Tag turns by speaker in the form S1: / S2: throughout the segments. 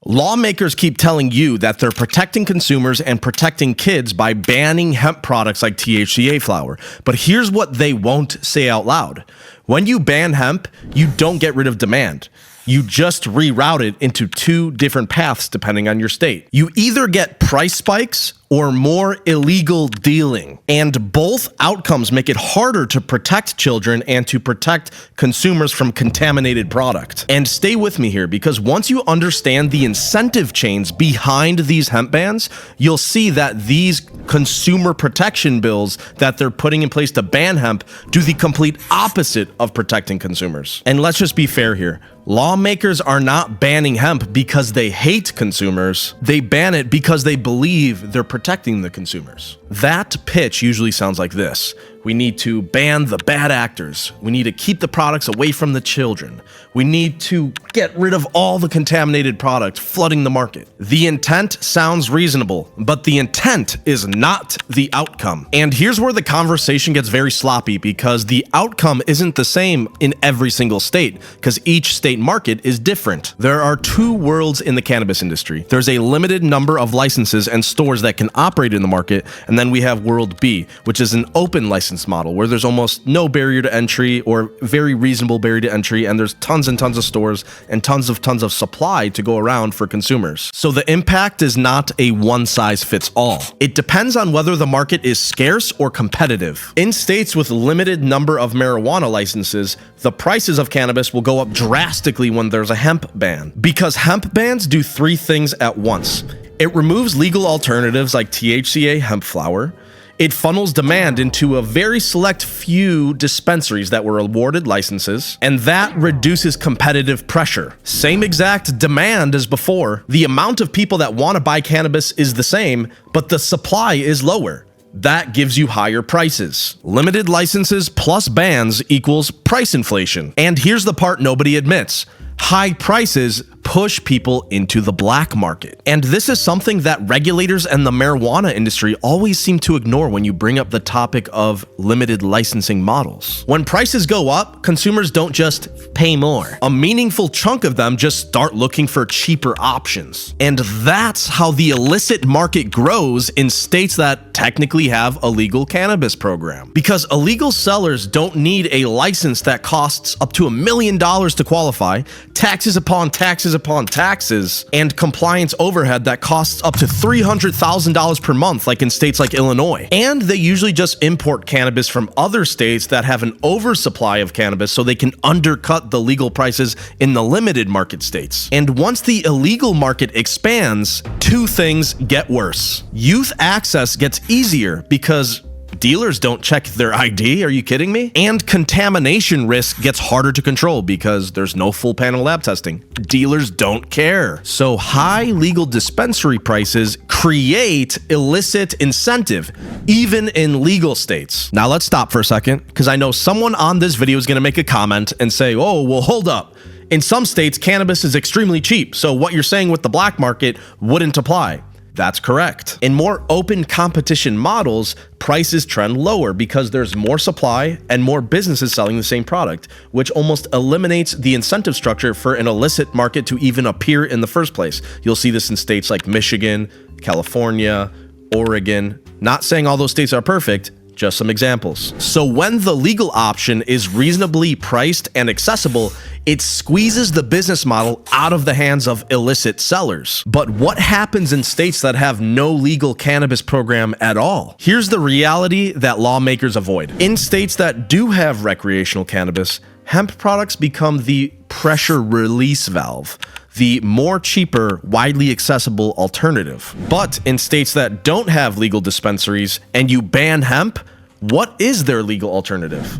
S1: Lawmakers keep telling you that they're protecting consumers and protecting kids by banning hemp products like THCA flower. But here's what they won't say out loud. When you ban hemp, you don't get rid of demand. You just reroute it into two different paths depending on your state. You either get price spikes or more illegal dealing. And both outcomes make it harder to protect children and to protect consumers from contaminated product. And stay with me here, because once you understand the incentive chains behind these hemp bans, you'll see that these consumer protection bills that they're putting in place to ban hemp do the complete opposite of protecting consumers. And let's just be fair here. Lawmakers are not banning hemp because they hate consumers. They ban it because they believe they're protecting the consumers. That pitch usually sounds like this. We need to ban the bad actors. We need to keep the products away from the children. We need to get rid of all the contaminated product flooding the market. The intent sounds reasonable, but the intent is not the outcome. And here's where the conversation gets very sloppy, because the outcome isn't the same in every single state, because each state market is different. There are two worlds in the cannabis industry. There's a limited number of licenses and stores that can operate in the market, and then we have World B, which is an open license model where there's almost no barrier to entry or very reasonable barrier to entry, and there's tons and tons of stores and tons of supply to go around for consumers. So the impact is not a one size fits all. It depends on whether the market is scarce or competitive. In states with limited number of marijuana licenses, the prices of cannabis will go up drastically when there's a hemp ban, because hemp bans do three things at once. It removes legal alternatives like THCA hemp flower. It funnels demand into a very select few dispensaries that were awarded licenses, and that reduces competitive pressure. Same exact demand as before. The amount of people that want to buy cannabis is the same, but the supply is lower. That gives you higher prices. Limited licenses plus bans equals price inflation. And here's the part nobody admits. High prices push people into the black market. And this is something that regulators and the marijuana industry always seem to ignore when you bring up the topic of limited licensing models. When prices go up, consumers don't just pay more. A meaningful chunk of them just start looking for cheaper options. And that's how the illicit market grows in states that technically have a legal cannabis program. Because illegal sellers don't need a license that costs up to $1 million to qualify, taxes upon taxes upon taxes, and compliance overhead that costs up to $300,000 per month, like in states like Illinois. And they usually just import cannabis from other states that have an oversupply of cannabis so they can undercut the legal prices in the limited market states. And once the illegal market expands, two things get worse. Youth access gets easier because dealers don't check their ID, are you kidding me? And contamination risk gets harder to control because there's no full panel lab testing. Dealers don't care. So high legal dispensary prices create illicit incentive, even in legal states. Now let's stop for a second, because I know someone on this video is going to make a comment and say, oh, well, hold up. In some states, cannabis is extremely cheap, so what you're saying with the black market wouldn't apply. That's correct. In more open competition models, prices trend lower because there's more supply and more businesses selling the same product, which almost eliminates the incentive structure for an illicit market to even appear in the first place. You'll see this in states like Michigan, California, Oregon. Not saying all those states are perfect, just some examples. So when the legal option is reasonably priced and accessible, it squeezes the business model out of the hands of illicit sellers. But what happens in states that have no legal cannabis program at all? Here's the reality that lawmakers avoid. In states that do have recreational cannabis, hemp products become the pressure release valve, the more cheaper, widely accessible alternative. But in states that don't have legal dispensaries and you ban hemp, what is their legal alternative?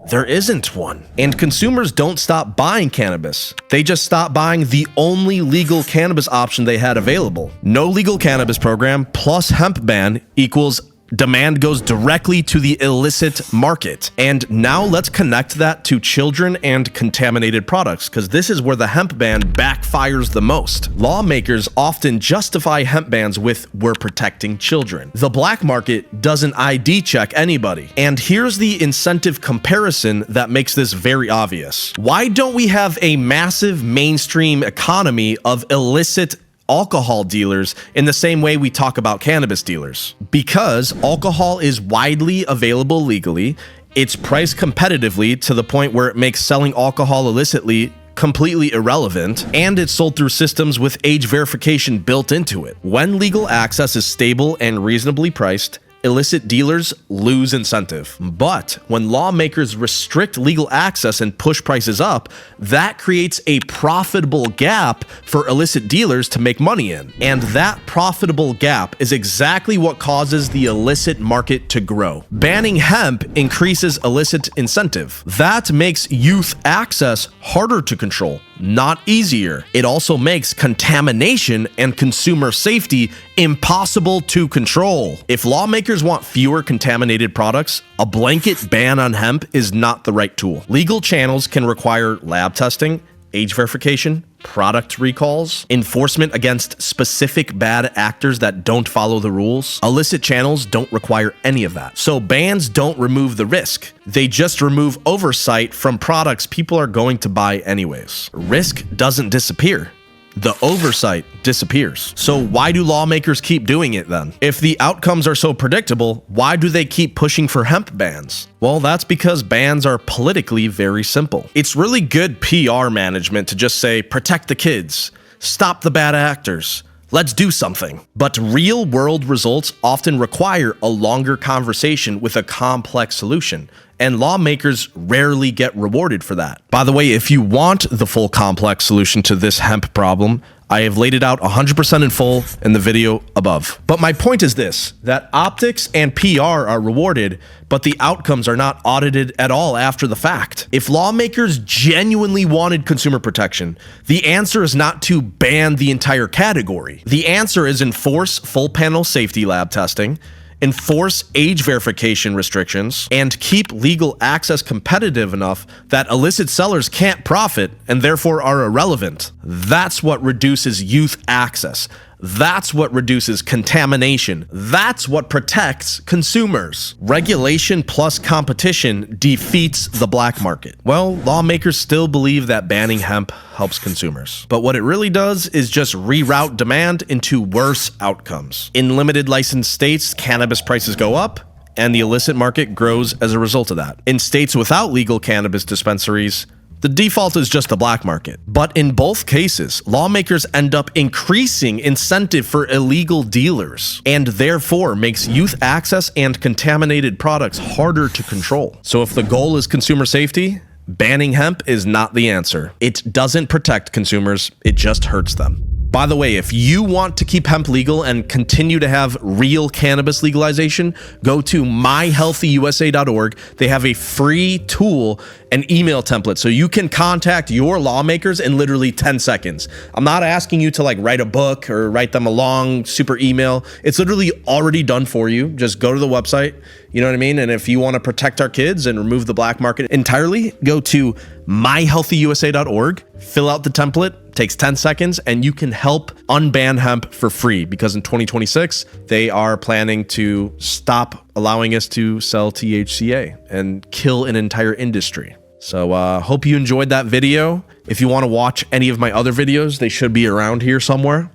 S1: There isn't one. And consumers don't stop buying cannabis. They just stop buying the only legal cannabis option they had available. No legal cannabis program plus hemp ban equals demand goes directly to the illicit market. And now let's connect that to children and contaminated products, because this is where the hemp ban backfires the most. Lawmakers often justify hemp bans with "we're protecting children." The black market doesn't ID check anybody. And here's the incentive comparison that makes this very obvious. Why don't we have a massive mainstream economy of illicit alcohol dealers in the same way we talk about cannabis dealers. Because alcohol is widely available legally, it's priced competitively to the point where it makes selling alcohol illicitly completely irrelevant, and it's sold through systems with age verification built into it. When legal access is stable and reasonably priced, illicit dealers lose incentive. But when lawmakers restrict legal access and push prices up, that creates a profitable gap for illicit dealers to make money in. And that profitable gap is exactly what causes the illicit market to grow. Banning hemp increases illicit incentive. That makes youth access harder to control, not easier. It also makes contamination and consumer safety impossible to control. If lawmakers want fewer contaminated products, a blanket ban on hemp is not the right tool. Legal channels can require lab testing, age verification, product recalls, enforcement against specific bad actors that don't follow the rules. Illicit channels don't require any of that. So bans don't remove the risk. They just remove oversight from products people are going to buy anyways. Risk doesn't disappear. The oversight disappears. So why do lawmakers keep doing it then? If the outcomes are so predictable, why do they keep pushing for hemp bans? Well, that's because bans are politically very simple. It's really good PR management to just say, protect the kids, stop the bad actors, let's do something. But real world results often require a longer conversation with a complex solution, and lawmakers rarely get rewarded for that. By the way, if you want the full complex solution to this hemp problem, I have laid it out 100% in full in the video above. But my point is this, that optics and PR are rewarded, but the outcomes are not audited at all after the fact. If lawmakers genuinely wanted consumer protection, the answer is not to ban the entire category. The answer is enforce full panel safety lab testing, enforce age verification restrictions, and keep legal access competitive enough that illicit sellers can't profit and therefore are irrelevant. That's what reduces youth access. That's what reduces contamination. That's what protects consumers. Regulation plus competition defeats the black market. Well, lawmakers still believe that banning hemp helps consumers. But what it really does is just reroute demand into worse outcomes. In limited license states, cannabis prices go up, and the illicit market grows as a result of that. In states without legal cannabis dispensaries, the default is just the black market. But in both cases, lawmakers end up increasing incentive for illegal dealers, and therefore makes youth access and contaminated products harder to control. So if the goal is consumer safety, banning hemp is not the answer. It doesn't protect consumers, it just hurts them. By the way, if you want to keep hemp legal and continue to have real cannabis legalization, go to myhealthyusa.org. They have a free tool and email template so you can contact your lawmakers in literally 10 seconds. I'm not asking you to write a book or write them a long super email. It's literally already done for you. Just go to the website, you know what I mean? And if you want to protect our kids and remove the black market entirely, go to myhealthyusa.org, fill out the template, takes 10 seconds, and you can help unban hemp for free, because in 2026, they are planning to stop allowing us to sell THCA and kill an entire industry. So hope you enjoyed that video. If you want to watch any of my other videos, they should be around here somewhere.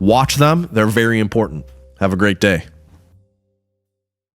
S1: Watch them. They're very important. Have a great day.